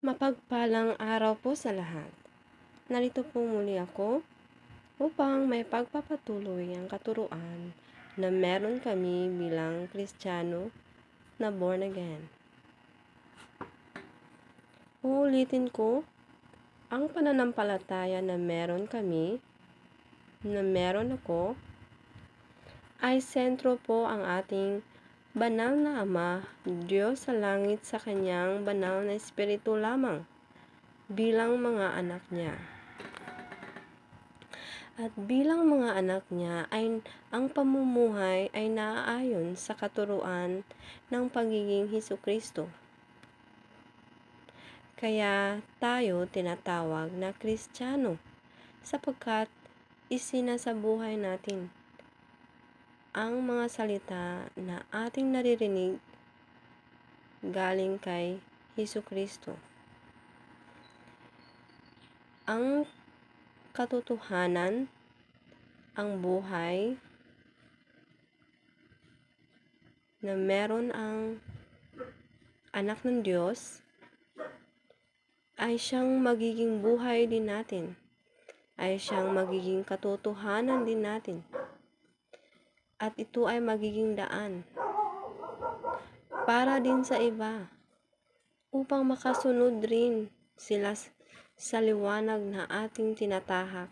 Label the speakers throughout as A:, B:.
A: Mapagpalang araw po sa lahat. Narito po muli ako upang may pagpapatuloy ang katuruan na meron kami bilang Kristiyano na born again. Uulitin ko, ang pananampalataya na meron kami, na meron ako, ay sentro po ang ating banal na Ama, Diyos sa langit sa kanyang banal na Espiritu lamang bilang mga anak niya. At bilang mga anak niya ay ang pamumuhay ay naaayon sa katuruan ng pagiging Hesukristo. Kaya tayo tinatawag na Kristiyano sapagkat isinasabuhay natin ang mga salita na ating naririnig galing kay Hesukristo. Ang katotohanan, ang buhay na meron ang anak ng Diyos ay siyang magiging buhay din natin, ay siyang magiging katotohanan din natin, at ito ay magiging daan para din sa iba upang makasunod rin sila sa liwanag na ating tinatahak.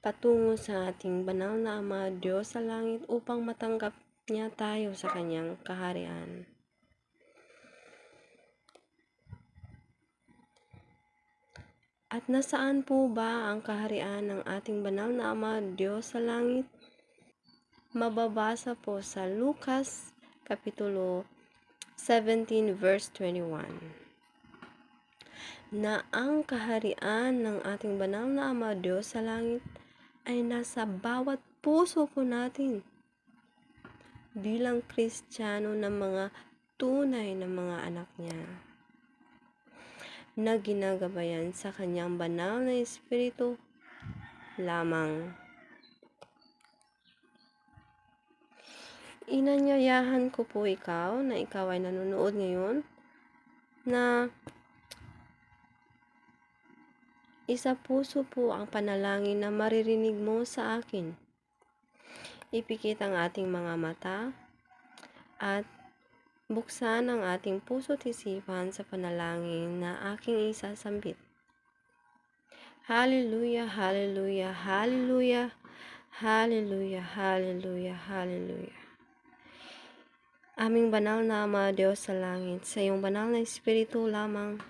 A: Patungo sa ating banal na Ama, Diyos sa langit, upang matanggap niya tayo sa kanyang kaharian. At nasaan po ba ang kaharian ng ating banal na Ama, Diyos sa langit? Mababasa po sa Lucas Kapitulo 17 verse 21 na ang kaharian ng ating banal na Ama, Diyos sa langit ay nasa bawat puso po natin bilang Kristiyano na mga tunay na mga anak niya na ginagabayan sa kanyang banal na Espiritu lamang. Inanyayahan ko po ikaw na ikaw ay nanonood ngayon na isa puso po ang panalangin na maririnig mo sa akin. Ipikit ang ating mga mata at buksan ang ating puso't isipan sa panalangin na aking isasambit. Hallelujah, hallelujah, hallelujah, hallelujah, hallelujah, hallelujah. Aming banal na Ama, Diyos sa langit, sa iyong banal na Espiritu lamang,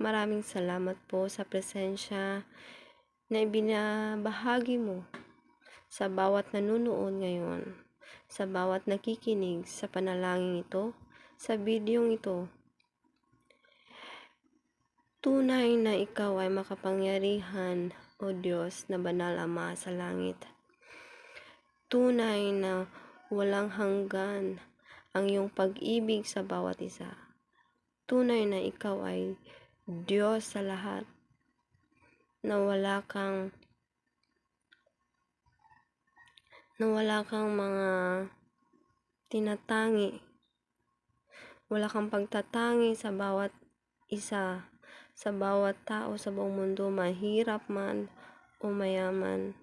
A: maraming salamat po sa presensya na ibinabahagi mo sa bawat nanunood ngayon, sa bawat nakikinig sa panalangin ito, sa bidyong ito. Tunay na ikaw ay makapangyarihan, O Diyos na banal Ama sa langit. Tunay na walang hanggan ang iyong pag-ibig sa bawat isa. Tunay na ikaw ay Diyos sa lahat, na wala kang mga tinatangi. Wala kang pagtatangi sa bawat isa, sa bawat tao sa buong mundo, mahirap man o mayaman.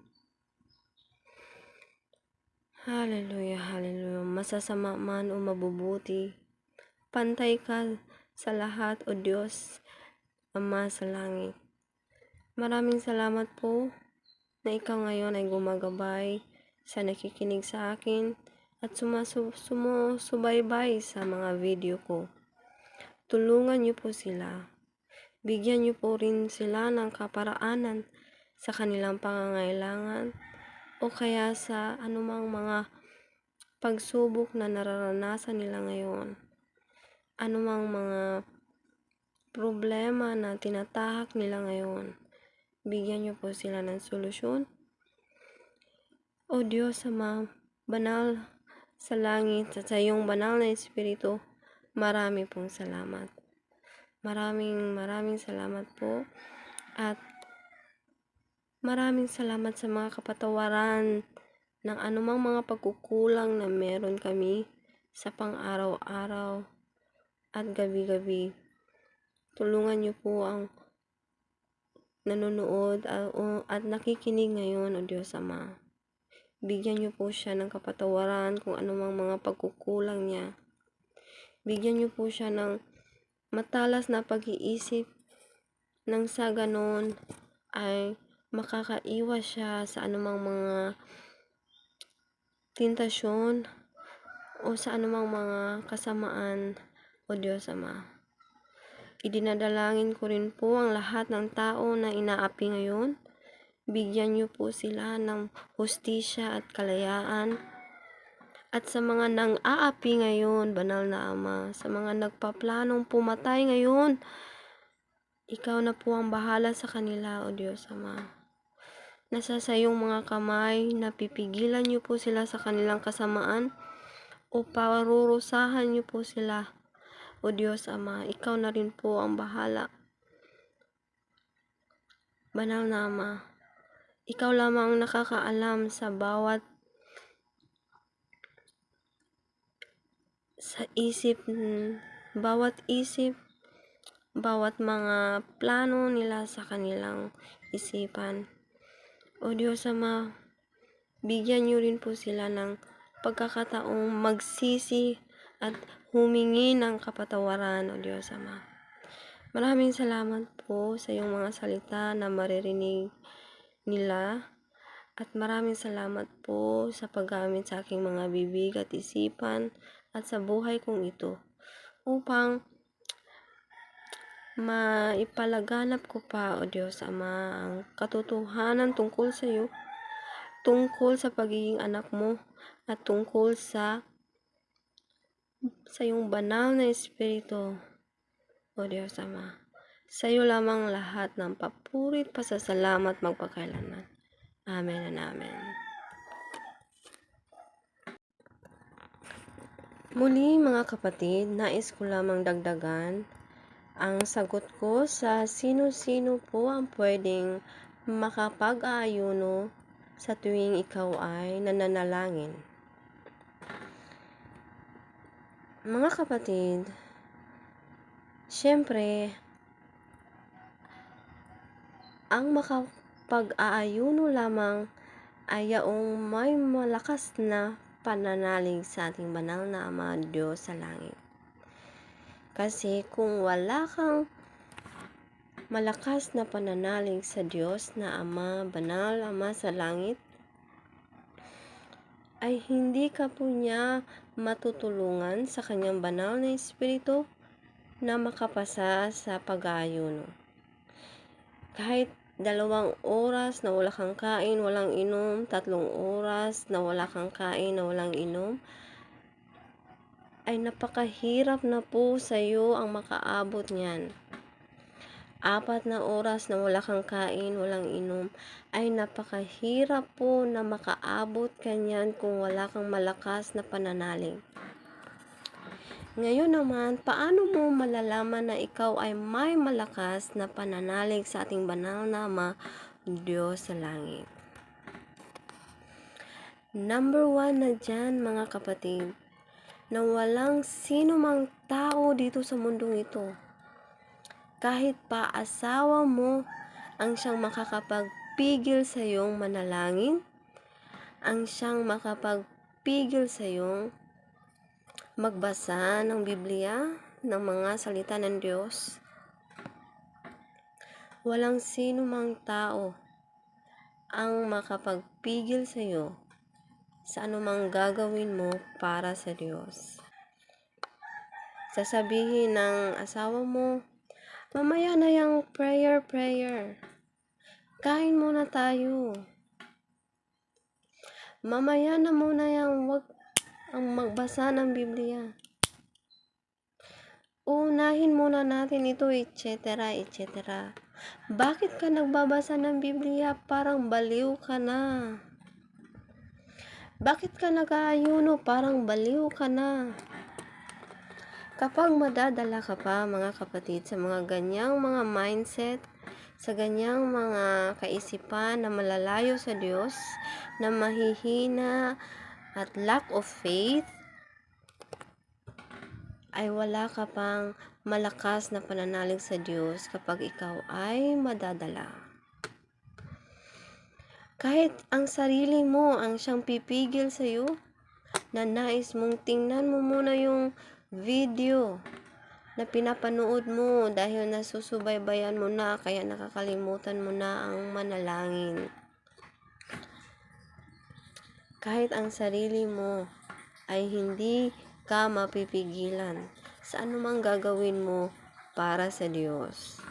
A: Hallelujah, hallelujah. Masasama man o mabubuti, pantay ka sa lahat, O Diyos, Ama sa langit. Maraming salamat po na ikaw ngayon ay gumagabay sa nakikinig sa akin at sumusubaybay sa mga video ko. Tulungan niyo po sila. Bigyan niyo po rin sila ng kaparaanan sa kanilang pangangailangan o kaya sa anumang mga pagsubok na nararanasan nila ngayon. Anumang mga problema na tinatahak nila ngayon. Bigyan niyo po sila ng solusyon. O Diyos Ama, banal sa langit at sa iyong banal na Espiritu, marami pong salamat. Maraming salamat po. At maraming salamat sa mga kapatawaran ng anumang mga pagkukulang na meron kami sa pang-araw-araw at gabi-gabi. Tulungan niyo po ang nanonood at nakikinig ngayon, O Diyos Ama. Bigyan niyo po siya ng kapatawaran kung anumang mga pagkukulang niya. Bigyan niyo po siya ng matalas na pag-iisip nang sa ganon ay makakaiwas siya sa anumang mga tentasyon o sa anumang mga kasamaan, O Diyos Ama. Idinadalangin ko rin po ang lahat ng tao na inaapi ngayon. Bigyan niyo po sila ng hustisya at kalayaan. At sa mga nang-aapi ngayon, Banal na Ama, sa mga nagpaplanong pumatay ngayon, Ikaw na po ang bahala sa kanila, O Diyos Ama. Nasa sa iyong mga kamay, napipigilan niyo po sila sa kanilang kasamaan o parurusahan niyo po sila, O Diyos Ama. Ikaw na rin po ang bahala. Banal na Ama, Ikaw lamang nakakaalam sa bawat isip, bawat mga plano nila sa kanilang isipan. O Diyos Ama, bigyan niyo rin po sila ng pagkakataong magsisi at humingi ng kapatawaran, O Diyos Ama. Maraming salamat po sa iyong mga salita na maririnig nila at maraming salamat po sa paggamit sa aking mga bibig at isipan at sa buhay kong ito upang maipalaganap ko pa, O Diyos Ama, ang katotohanan tungkol sa iyo, tungkol sa pagiging anak mo, at tungkol sa iyong banal na Espiritu, O Diyos Ama. Sa iyo lamang lahat ng papurit, pasasalamat magpakailanman. Amen and amen. Muli mga kapatid, nais ko lamang dagdagan ang sagot ko sa sino-sino po ang pwedeng makapag-aayuno sa tuwing ikaw ay nananalangin. Mga kapatid, syempre, ang makapag-aayuno lamang ay yaong may malakas na pananalig sa ating banal na Ama Diyos sa langit. Kasi kung wala kang malakas na pananalig sa Diyos na Ama, Banal Ama sa langit, ay hindi ka po niya matutulungan sa kanyang banal na Espiritu na makapasa sa pag-aayuno. Kahit 2 oras na wala kang kain, walang inom, 3 oras na wala kang kain, na walang inom, ay napakahirap na po sa iyo ang makaabot niyan. 4 na oras na wala kang kain, walang inom, ay napakahirap po na makaabot ka niyan kung wala kang malakas na pananalig. Ngayon naman, paano mo malalaman na ikaw ay may malakas na pananalig sa ating banal na Ama, Diyos sa langit? Number 1 na dyan, mga kapatid, na walang sino mang tao dito sa mundong ito, kahit pa asawa mo, ang siyang makakapagpigil sa iyong manalangin, ang siyang makapagpigil sa iyong magbasa ng Biblia, ng mga salita ng Diyos. Walang sino mang tao ang makapagpigil sa iyo sa anumang gagawin mo para sa Diyos. Sasabihin ng asawa mo, mamaya na yung prayer. Kain muna tayo. Mamaya na muna yung wag ang magbasa ng Biblia. Unahin muna natin ito, etc. Bakit ka nagbabasa ng Biblia? Parang baliw ka na. Bakit ka nag-aayuno? Parang baliw ka na. Kapag madadala ka pa, mga kapatid, sa mga ganyang mga mindset, sa ganyang mga kaisipan na malalayo sa Diyos, na mahihina at lack of faith, ay wala ka pang malakas na pananalig sa Diyos kapag ikaw ay madadala. Kahit ang sarili mo ang siyang pipigil sa iyo, na nais mong tingnan mo muna yung video na pinapanood mo dahil nasusubaybayan mo na kaya nakakalimutan mo na ang manalangin. Kahit ang sarili mo ay hindi ka mapipigilan sa anumang gagawin mo para sa Diyos.